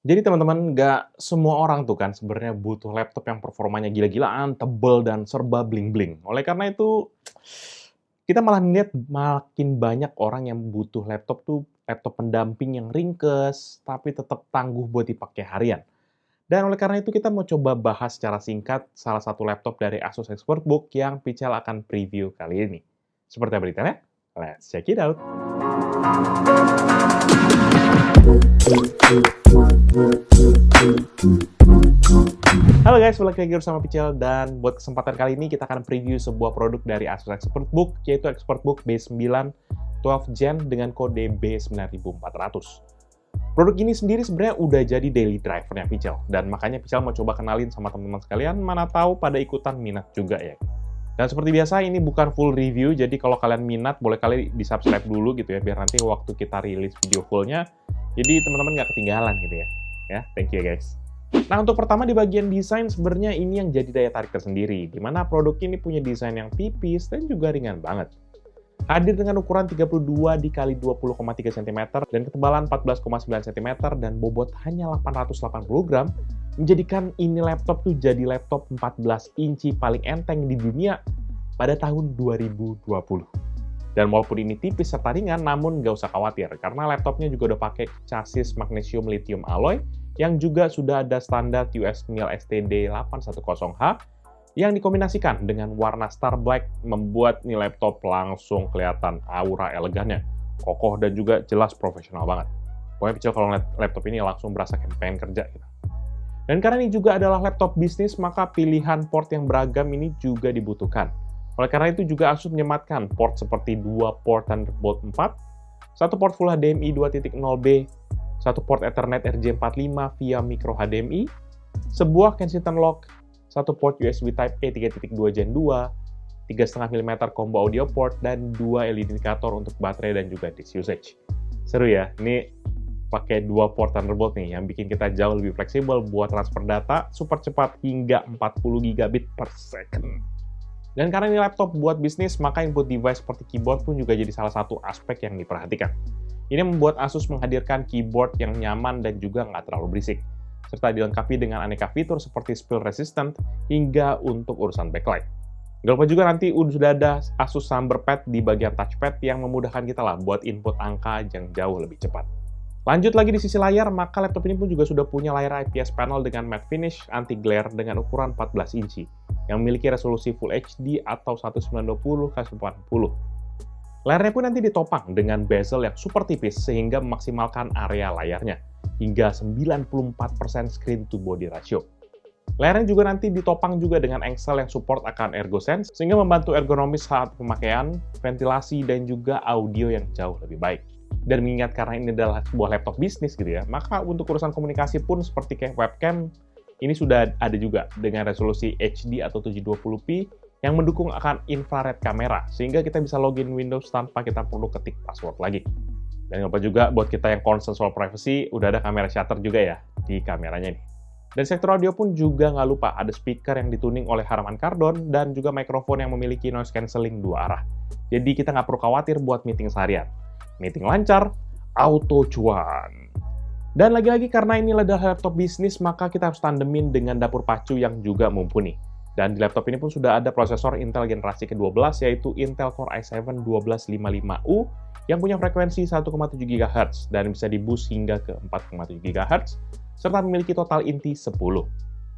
Jadi teman-teman, nggak semua orang tuh kan sebenarnya butuh laptop yang performanya gila-gilaan, tebel, dan serba bling-bling. Oleh karena itu, kita malah melihat makin banyak orang yang butuh laptop tuh laptop pendamping yang ringkes, tapi tetap tangguh buat dipakai harian. Dan oleh karena itu kita mau coba bahas secara singkat salah satu laptop dari Asus ExpertBook yang Pichel akan preview kali ini. Seperti apa detailnya? Let's check it out! Halo guys, balik lagi bersama Pichel, dan buat kesempatan kali ini kita akan preview sebuah produk dari Asus ExpertBook, yaitu ExpertBook B9 12 Gen dengan kode B9400. Produk ini sendiri sebenarnya udah jadi daily drivernya Pichel, dan makanya Pichel mau coba kenalin sama teman-teman sekalian, mana tahu pada ikutan minat juga ya. Dan seperti biasa, ini bukan full review, jadi kalau kalian minat, boleh kali di-subscribe dulu gitu ya, biar nanti waktu kita rilis video fullnya, jadi teman-teman nggak ketinggalan gitu ya. Ya, thank you guys. Nah, untuk pertama di bagian desain, sebenarnya ini yang jadi daya tarik tersendiri, di mana produk ini punya desain yang tipis dan juga ringan banget. Hadir dengan ukuran 32 x 20,3 cm dan ketebalan 14,9 cm dan bobot hanya 880 gram, menjadikan ini laptop tuh jadi laptop 14 inci paling enteng di dunia pada tahun 2020. Dan walaupun ini tipis serta ringan, namun nggak usah khawatir, karena laptopnya juga udah pakai chassis magnesium lithium alloy yang juga sudah ada standar US MIL STD 810H yang dikombinasikan dengan warna Star Black membuat nih laptop langsung kelihatan aura elegannya, kokoh dan juga jelas profesional banget. Pokoknya Pichel kalau ngeliat laptop ini langsung berasa kayak pengen kerja gitu. Dan karena ini juga adalah laptop bisnis, maka pilihan port yang beragam ini juga dibutuhkan. Oleh karena itu juga Asus menyematkan port seperti 2 port Thunderbolt 4, 1 port Full HDMI 2.0B, 1 port Ethernet RJ45 via micro HDMI, sebuah Kensington lock, 1 port USB Type-A 3.2 Gen 2, 3,5 mm combo audio port, dan 2 LED indikator untuk baterai dan juga disk usage. Seru ya, ini pakai 2 port Thunderbolt nih, yang bikin kita jauh lebih fleksibel buat transfer data super cepat hingga 40 gigabit per second. Dan karena ini laptop buat bisnis, maka input device seperti keyboard pun juga jadi salah satu aspek yang diperhatikan. Ini membuat Asus menghadirkan keyboard yang nyaman dan juga nggak terlalu berisik, serta dilengkapi dengan aneka fitur seperti spill resistant hingga untuk urusan backlight. Gak lupa juga nanti sudah ada Asus Samber Pad di bagian touchpad yang memudahkan kita lah buat input angka yang jauh lebih cepat. Lanjut lagi di sisi layar, maka laptop ini pun juga sudah punya layar IPS panel dengan matte finish anti glare dengan ukuran 14 inci, yang memiliki resolusi Full HD atau 1920x1080. Layarnya pun nanti ditopang dengan bezel yang super tipis sehingga memaksimalkan area layarnya, hingga 94% screen to body ratio. Layarnya juga nanti ditopang juga dengan engsel yang support akan ErgoSense, sehingga membantu ergonomis saat pemakaian, ventilasi, dan juga audio yang jauh lebih baik. Dan mengingat karena ini adalah sebuah laptop bisnis gitu ya, maka untuk urusan komunikasi pun seperti kayak webcam, ini sudah ada juga dengan resolusi HD atau 720p yang mendukung akan infrared kamera, sehingga kita bisa login Windows tanpa kita perlu ketik password lagi. Dan lupa juga buat kita yang concern soal privacy, udah ada kamera shutter juga ya di kameranya nih. Dan sektor audio pun juga nggak lupa, ada speaker yang dituning oleh Harman Kardon dan juga mikrofon yang memiliki noise cancelling 2 arah. Jadi kita nggak perlu khawatir buat meeting seharian. Meeting lancar, auto cuan. Dan lagi-lagi karena ini adalah laptop bisnis, maka kita harus tandemin dengan dapur pacu yang juga mumpuni. Dan di laptop ini pun sudah ada prosesor Intel generasi ke-12, yaitu Intel Core i7 1255U, yang punya frekuensi 1,7 GHz, dan bisa di-boost hingga ke 4,7 GHz, serta memiliki total inti 10.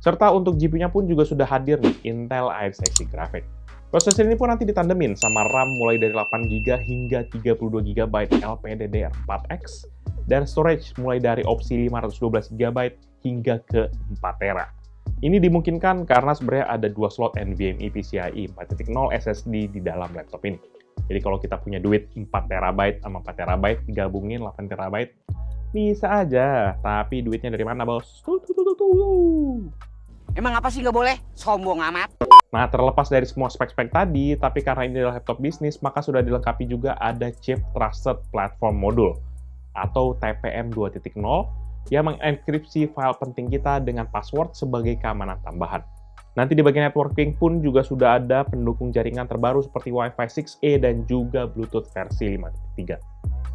Serta untuk GPU-nya pun juga sudah hadir nih, Intel Iris Xe Graphics. Prosesor ini pun nanti ditandemin sama RAM mulai dari 8GB hingga 32GB LPDDR4X, dan storage mulai dari opsi 512GB hingga ke 4TB. Ini dimungkinkan karena sebenarnya ada 2 slot NVMe PCIe 4.0 SSD di dalam laptop ini. Jadi kalau kita punya duit 4TB sama 4TB, digabungin 8TB, bisa aja. Tapi duitnya dari mana, bos? Emang apa sih nggak boleh? Sombong amat. Nah, terlepas dari semua spek-spek tadi, tapi karena ini adalah laptop bisnis, maka sudah dilengkapi juga ada chip Trusted Platform Module, atau TPM 2.0, yang mengenkripsi file penting kita dengan password sebagai keamanan tambahan. Nanti di bagian networking pun juga sudah ada pendukung jaringan terbaru seperti Wi-Fi 6E dan juga Bluetooth versi 5.3.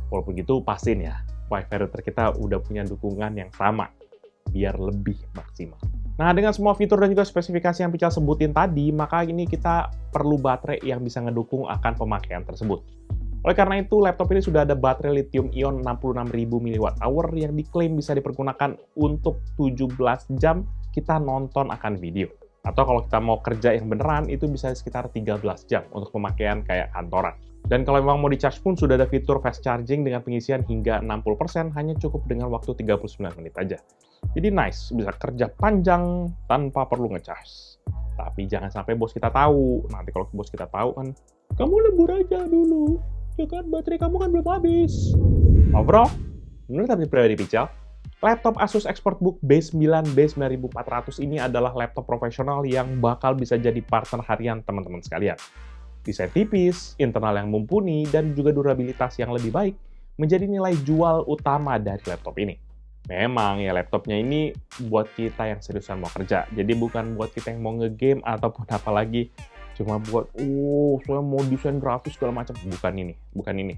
Walaupun gitu, pastiin ya, Wi-Fi router kita udah punya dukungan yang sama. biar lebih maksimal. Nah, dengan semua fitur dan juga spesifikasi yang Pical sebutin tadi, maka ini kita perlu baterai yang bisa ngedukung akan pemakaian tersebut. Oleh karena itu, laptop ini sudah ada baterai lithium-ion 66.000 mAh yang diklaim bisa dipergunakan untuk 17 jam kita nonton akan video. Atau kalau kita mau kerja yang beneran, itu bisa sekitar 13 jam untuk pemakaian kayak kantoran. Dan kalau memang mau di-charge pun sudah ada fitur fast charging dengan pengisian hingga 60%, hanya cukup dengan waktu 39 menit aja. Jadi nice, bisa kerja panjang tanpa perlu ngecas. Tapi jangan sampai bos kita tahu. Nanti kalau bos kita tahu kan, kamu lembur aja dulu. Ya kan, baterai kamu kan belum habis. Bro, menurut opini pribadi Pical, laptop Asus ExpertBook B9 B9400 ini adalah laptop profesional yang bakal bisa jadi partner harian teman-teman sekalian. Desain tipis, internal yang mumpuni, dan juga durabilitas yang lebih baik menjadi nilai jual utama dari laptop ini. Memang ya laptopnya ini buat kita yang seriusan mau kerja, jadi bukan buat kita yang mau ngegame ataupun apalagi cuma buat saya mau desain grafis segala macam. Bukan ini.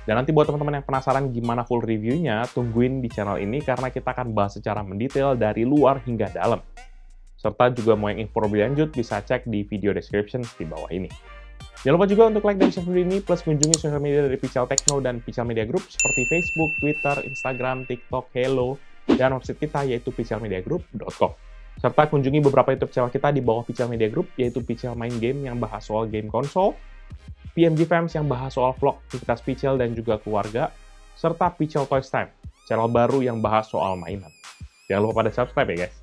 Dan nanti buat teman-teman yang penasaran gimana full reviewnya, tungguin di channel ini karena kita akan bahas secara mendetail dari luar hingga dalam. Serta juga mau yang info lebih lanjut bisa cek di video description di bawah ini. Jangan lupa juga untuk like dan share video ini, plus kunjungi sosial media dari Pical Techno dan Pical Media Group seperti Facebook, Twitter, Instagram, TikTok, Hello, dan website kita yaitu picalmediagroup.com. Serta kunjungi beberapa YouTube channel kita di bawah Pical Media Group, yaitu Pical Main Game yang bahas soal game konsol, PMG Fams yang bahas soal vlog, aktivitas Pical dan juga keluarga, serta Pical Toys Time, channel baru yang bahas soal mainan. Jangan lupa pada subscribe ya guys.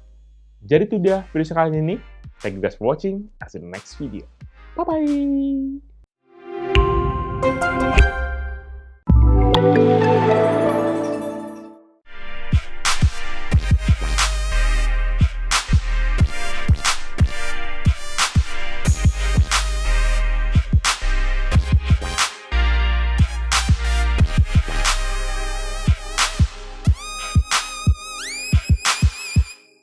Jadi itu dia video sekali ini. Thank you guys for watching. See you in the next video. Bye-bye!